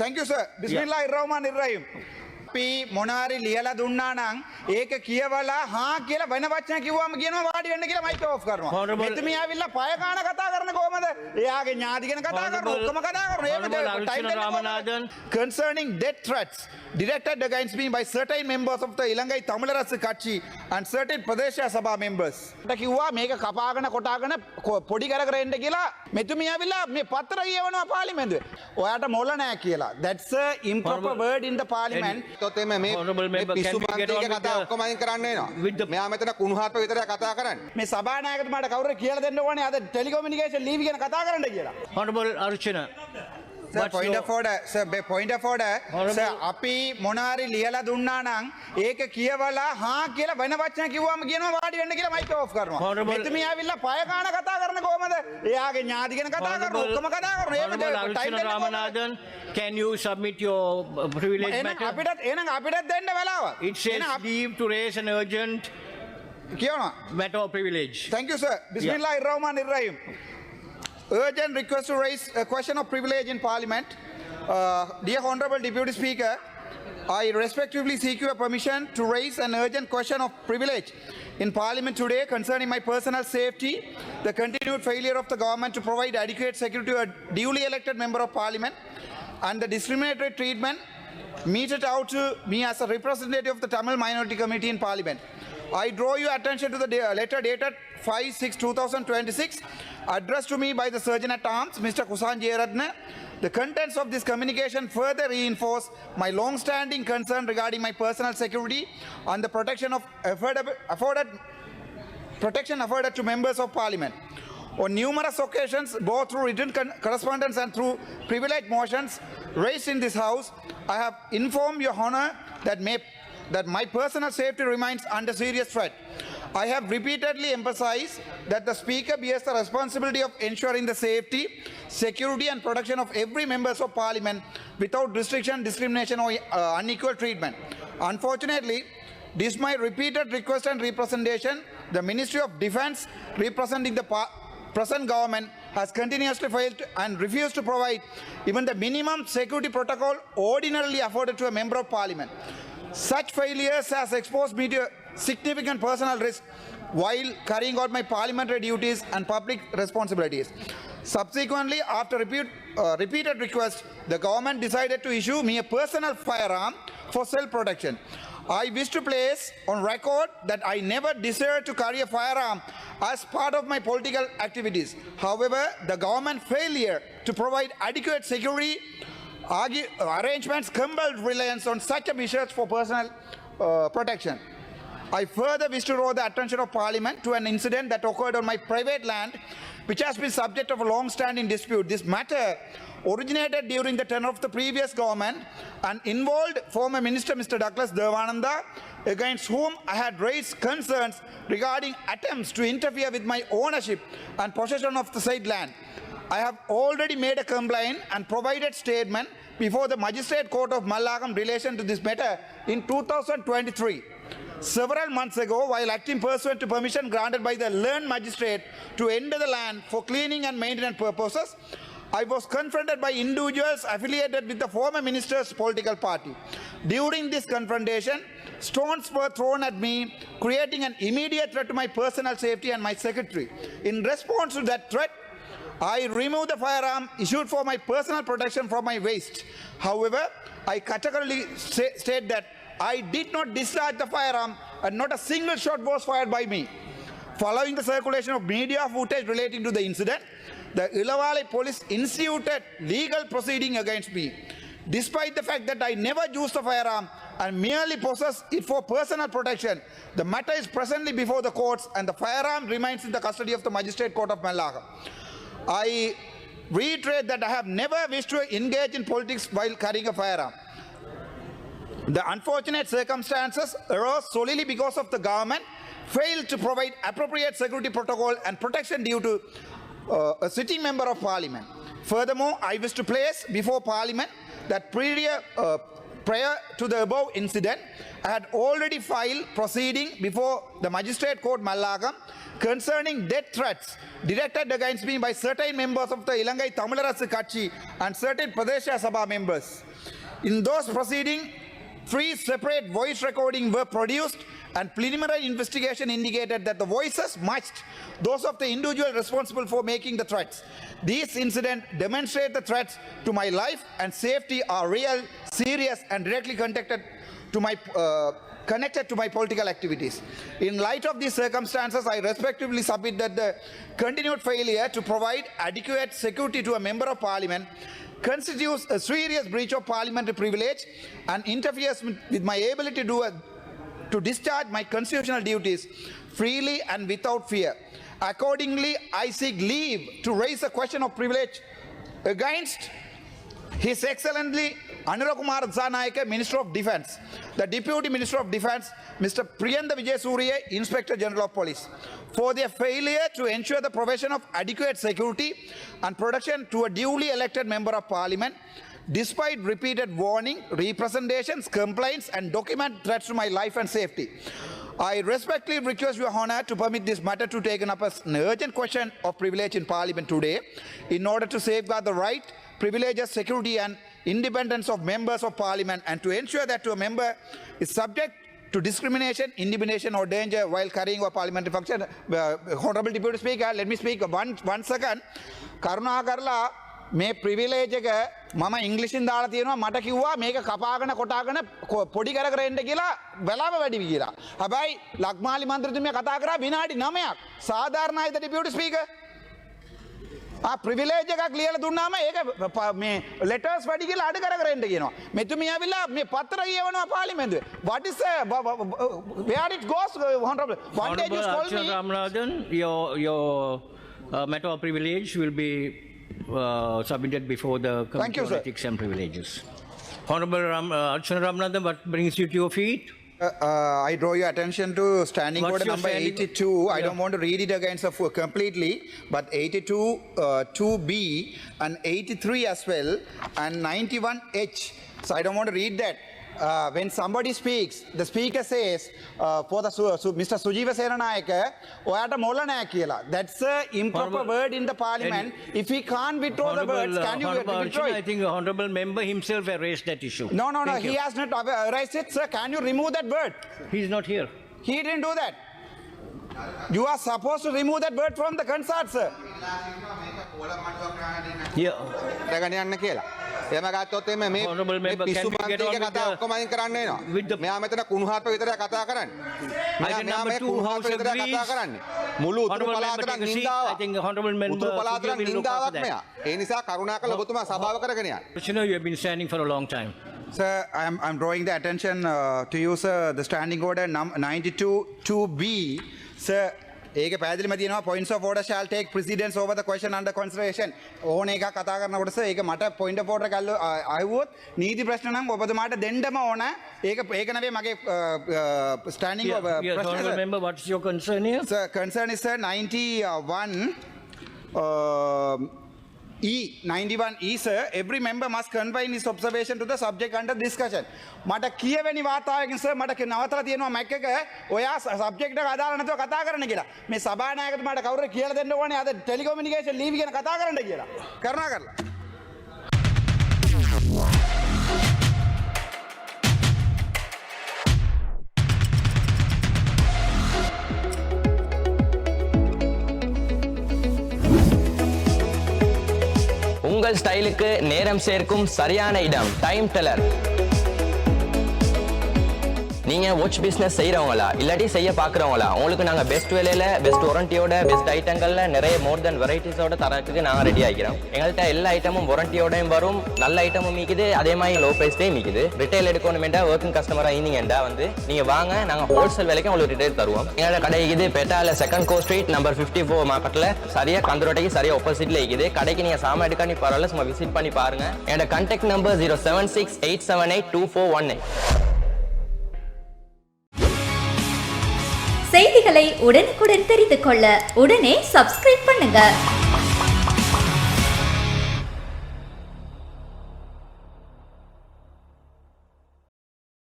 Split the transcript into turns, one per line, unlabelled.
Thank you, sir. Bismillahirrahmanirrahim. අපි මොනාරි ලියලා දුන්නා නම් ඒක කියවලා හා කියලා වෙන වචන කිව්වම කියනවා වාඩි වෙන්න කියලා මයික් ඔෆ් කරනවා. මෙතුමිය ආවිල්ලා පය කාන කතා කරන කොහමද? එයාගේ ඥාති ගැන කතා කරනවා ඔක්කොම කතා කරනවා. Concerning death threats directed against me by certain members of the Lanka Tamilarasu Kachi and certain Pradesh Sabha members. කිව්වා මේක කපාගෙන කොටාගෙන පොඩි කර කර එන්න කියලා මෙතුමිය ආවිල්ලා මේ පත්‍ර කියවනවා පාර්ලිමේන්තුවේ. ඔයාට මොළ නැහැ කියලා. That's a improper word in the parliament. මේ සභානායකතුමාට කවුරු කියලා දෙන්න ඕනේ අද ටෙලිකොමියුනිකේෂන් ලීව් ගැන කතා කරන්න කියලා.
Honorable Archana.
Sir, point of order. Sir, point of order. Sir, අපි මොනාරි ලියලා දුන්නා නම් ඒක කියවලා හා කියලා වෙන වචන කිව්වම කියනවා වාඩි වෙන්න කියලා මයික් ඔෆ් කරනවා. මෙතුමිය ආවිල්ලා පය කාන කතා කරන කොහමද? එයාගේ ඥාති ගැන කතා කරනවා ඔක්කොම කතා කරනවා.
Can you submit your privilege matter?
අපිටත් දෙන්න වෙලාව.
It says leave to raise an urgent matter of privilege.
Thank you, sir. Bismillahirrahmanirrahim. Urgent request to raise a question of privilege in Parliament. Dear Honorable Deputy Speaker, I respectfully seek your permission to raise an urgent question of privilege in Parliament today concerning my personal safety, the continued failure of the government to provide adequate security to a duly elected member of Parliament, and the discriminatory treatment meted out to me as a representative of the Tamil Minority Committee in Parliament. I draw your attention to the letter dated 5/6/2026 addressed to me by the Surgeon at Arms, Mr. Kusan Jayarathne. The contents of this communication further reinforce my long-standing concern regarding my personal security and the protection afforded to members of Parliament. On numerous occasions, both through written correspondence and through privilege motions raised in this House, I have informed Your Honour that my personal safety remains under serious threat. I have repeatedly emphasized that the Speaker bears the responsibility of ensuring the safety, security and protection of every member of Parliament without restriction, discrimination or unequal treatment. Unfortunately, despite my repeated request and representation, the Ministry of Defence, representing the present government, has continuously failed and refused to provide even the minimum security protocol ordinarily afforded to a member of Parliament. Such failures has exposed me to significant personal risk while carrying out my parliamentary duties and public responsibilities. Subsequently, after repeated requests, the government decided to issue me a personal firearm for self-protection. I wish to place on record that I never desired to carry a firearm as part of my political activities. However, the government failure to provide adequate security arrangements compelled reliance on such measures for personal protection. I further wish to draw the attention of Parliament to an incident that occurred on my private land, which has been subject of a long-standing dispute. This matter originated during the tenure of the previous government and involved former Minister Mr. Douglas Devananda, against whom I had raised concerns regarding attempts to interfere with my ownership and possession of the said land. I have already made a complaint and provided statement before the Magistrate Court of Malakam in relation to this matter in 2023. Several months ago, while acting pursuant to permission granted by the learned magistrate to enter the land for cleaning and maintenance purposes, I was confronted by individuals affiliated with the former minister's political party. During this confrontation, stones were thrown at me, creating an immediate threat to my personal safety and my secretary. In response to that threat, I removed the firearm issued for my personal protection from my waist. However, I categorically state that I did not discharge the firearm and not a single shot was fired by me. Following the circulation of media footage relating to the incident, the Ilavale police instituted legal proceeding against me. Despite the fact that I never used the firearm and merely possessed it for personal protection, the matter is presently before the courts and the firearm remains in the custody of the Magistrate Court of Malakam. I reiterate that I have never wished to engage in politics while carrying a firearm. The unfortunate circumstances arose solely because of the government failed to provide appropriate security protocol and protection due to a sitting member of Parliament. Furthermore, I wish to place before Parliament that prior to the above incident, I had already filed proceeding before the Magistrate Court Malagam concerning death threats directed against me by certain members of the Ilangai Thamizhararasu Katchi and certain Pradesha Sabha members. In those proceedings, 3 separate voice recordings were produced and preliminary investigation indicated that the voices matched those of the individual responsible for making the threats. These incidents demonstrate the threats to my life and safety are real, serious and directly connected to my political activities. In light of these circumstances, I respectively submit that the continued failure to provide adequate security to a member of parliament constitutes a serious breach of parliamentary privilege and interferes with my ability to discharge my constitutional duties freely and without fear. Accordingly, I seek leave to raise a question of privilege against His Excellency Anurakumar Zanayake, Minister of Defence, the Deputy Minister of Defence, Mr. Priyanda Vijayasuriya, Inspector General of Police, for their failure to ensure the provision of adequate security and protection to a duly elected member of parliament, despite repeated warning, representations, complaints and document threats to my life and safety. I respectfully request Your Honour to permit this matter to take up as an urgent question of privilege in Parliament today in order to safeguard the right, privileges, security and independence of members of Parliament and to ensure that a member is subject to discrimination, intimidation or danger while carrying a parliamentary function. Honourable Deputy Speaker, let me speak one second. Karuna Karla මේ privilege එක මම ඉංග්‍රීසියෙන් දාලා තියෙනවා මට කිව්වා මේක කපාගෙන කොටාගෙන පොඩි කර කර එන්න කියලා වෙලාව වැඩි වී කියලා. හැබැයි ලක්මාලි මන්ත්‍රීතුමිය කතා කරා විනාඩි 9ක්. සාධාරණයිද ඩිපියුටි ස්පීකර්? ප්‍රිවිලේජ් එකක් ලියලා දුන්නාම ඒක මේ ලෙටර්ස් වැඩි කියලා අඩ කර කර එන්න කියනවා. මෙතුමිය ඇවිල්ලා මේ පත්‍ර කියවනවා පාර්ලිමේන්තුවේ. What is where it goes, Honourable? One day you call me.
Ramnadan, your matter of privilege will be submitted before the Committee on Ethics and Privileges. Honourable Archana Ramanathan, what brings you to your feet?
I draw your attention to standing order number 82. I don't want to read it again completely, but 82, 2B and 83 as well and 91H. So I don't want to read that. When somebody speaks, the speaker says, for the Mr. Sujiva Seranayake, oyata mola naha kiyala. That's an improper word in the parliament. If he can't withdraw the words, can you withdraw it?
I think the honourable member himself has raised that issue.
No, he has not raised it, sir. Can you remove that word?
He is not here.
He didn't do that. You are supposed to remove that word from the concert, sir.
එහෙම ගත්තොත් එimhe මේ පිස්සු මන්ත්‍රීගේ කතා ඔක්කොම අයින් කරන්න වෙනවා. මෙයා මෙතන කුණුහරුප විතරයි කතා කරන්නේ. මෙයා මේ කුණුහරුප විතරයි කතා කරන්නේ. මුළු උතුරු පළාතට නින්දාවක්. උතුරු පළාතට නින්දාවක් මෙයා. ඒ නිසා කරුණාකරලා ඔබතුමා සභාව කරගෙන යන්න.
You have been standing for a long time.
Sir, I'm drawing the attention to you, sir. The standing order 92 2B, sir. ඒක පැහැදිලිම තියෙනවා points of order shall take precedence over the question under consideration. ඕන එකක් කතා කරනකොට sir ඒක මට point of order එකක් ආවොත් නීති ප්‍රශ්න නම් ඔබතුමාට දෙන්නම ඕන. ඒක නෙවෙයි මගේ standing
ප්‍රශ්න. Remember what is your concern here?
Sir, concern is sir 91 91E, sir, every member must confine his observation to the subject under discussion. මට කියවෙනි වාතාවරණයකින් sir මට නවත්තලා තියෙනවා මැක් එක ඔයා subject එක අදාළ නැතුව කතා කරන්න කියලා. මේ සභානායකතුමාට කවුරුහරි කියලා දෙන්න ඕනේ අද ටෙලිකොමියුනිකේෂන් ලීව් ගැන කතා කරන්න කියලා. කරුණාකරලා.
உங்கள் ஸ்டைலுக்கு நேரம் சேர்க்கும் சரியான இடம் டைம் டெல்லர். நீங்க வாட்ச் பிசினஸ் செய்யறவங்களா இல்லாட்டி செய்ய பாக்குறவங்களா உங்களுக்கு நாங்க பெஸ்ட் விலையில பெஸ்ட் வாரண்டியோட பெஸ்ட் ஐட்டங்கள்ல நிறைய மோர் தென் வெரைட்டிஸோட தரத்துக்கு நாங்க ரெடி ஆகிறோம். எங்கள்கிட்ட எல்லா ஐட்டமும் வாரண்டியோடயும் வரும், நல்ல ஐட்டமும் மீக்குது, அதே மாதிரி லோ பிரைஸ்லயும் மீக்குது. ரிட்டைல் எடுக்கணுமெண்டா ஒர்க்கிங் கஸ்டமரா இருந்தீங்கடா வந்து நீங்க வாங்க, நாங்க ஹோல்சேல் விலைக்கு உங்களுக்கு ரிட்டைல் தருவோம். எங்களோட கடை இது பேட்டால 2nd Court Street நம்பர் 54 மார்க்கெட்ல சரியா கந்தரோட்டைக்கு சரியா ஆப்போசிட்ல இருக்குது. கடைக்கு நீங்க சாமான் எடுக்கானி பரவாயில்ல, சும்மா விசிட் பண்ணி பாருங்க. என்னோட கான்டாக்ட் நம்பர் 076878248.
செய்திகளை உடனுக்குடன் தெரிந்து கொள்ள உடனே சப்ஸ்கிரைப் பண்ணுங்க.